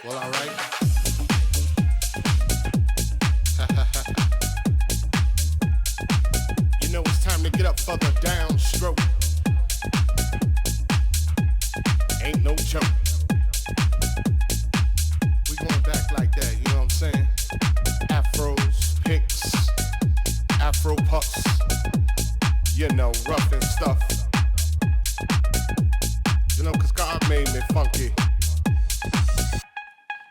Well, alright. You know it's time to get up for the downstroke. Ain't no joke. We going back like that, you know what I'm saying? Afros, picks, afro puffs, you know, rough and stuff. You know, cause God made me funky.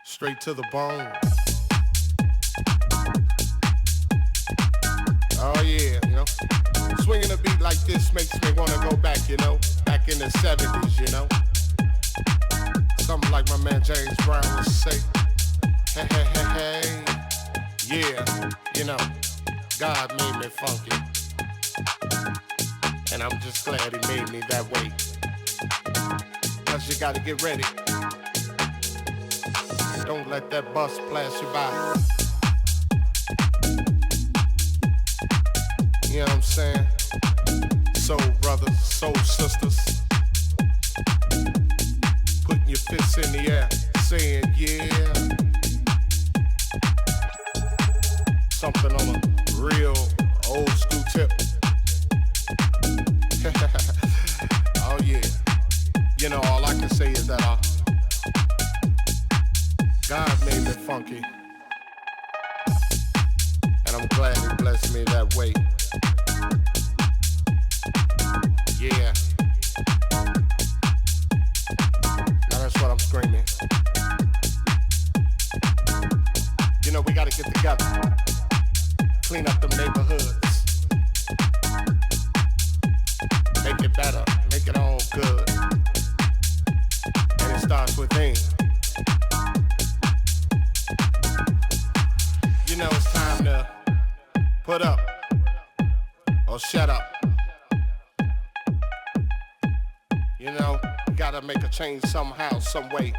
Straight to the bone. Oh yeah, you know. Swinging a beat like this makes me wanna go back, you know. Back in the 70s, you know. Something like my man James Brown would say. Hey, hey, hey, hey. Yeah, you know. God made me funky. And I'm just glad he made me that way. Cause you gotta get ready. Don't let that bus pass you by. You know what I'm saying? Soul brothers, soul sisters. Putting your fists in the air, saying yeah. Something on a real old school tip. Oh yeah. You know, all I can say is that God made me funky. And I'm glad he blessed me that way. Yeah. Now that's what I'm screaming. You know, we gotta get together. Clean up them neighborhoods. Make it better. Make it all good. And it starts within. You know it's time to put up or shut up. You know, gotta make a change somehow, some way.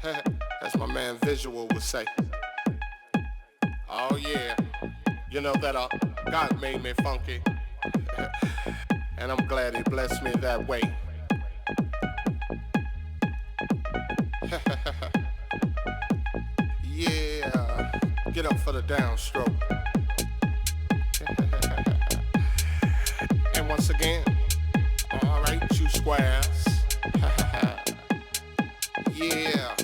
As my man Visual would say. Oh yeah, you know that God made me funky. And I'm glad he blessed me that way. Yeah, get up for the downstroke. And once again, alright, you squares. Yeah.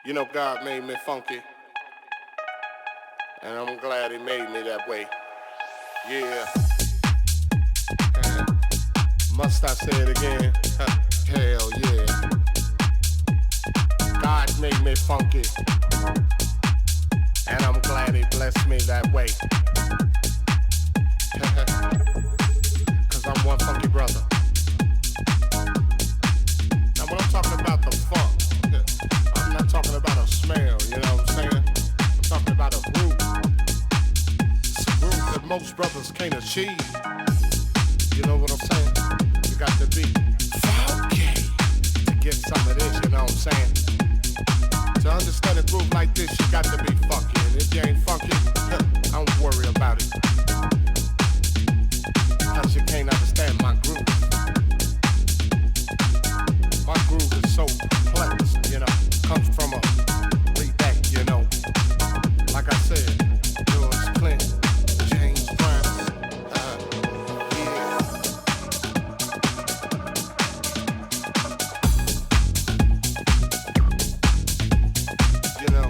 You know God made me funky. And I'm glad he made me that way. Yeah. Must I say it again? Hell yeah. God made me funky. And I'm glad he blessed me that way. Cause I'm one funky brother. Now when I'm talking about the funk, I'm not talking about a smell, you know what I'm saying? I'm talking about a groove. It's a groove that most brothers can't achieve. You know what I'm saying? You got to be funky to get some of this, you know what I'm saying? To understand a groove like this, you got to be funky. And if you ain't funky, don't worry about it. Cause you can't understand my groove. My groove is so complex, you know. Comes from a way back, you know. Like I said, George Clinton, James Brown. Yeah. You know,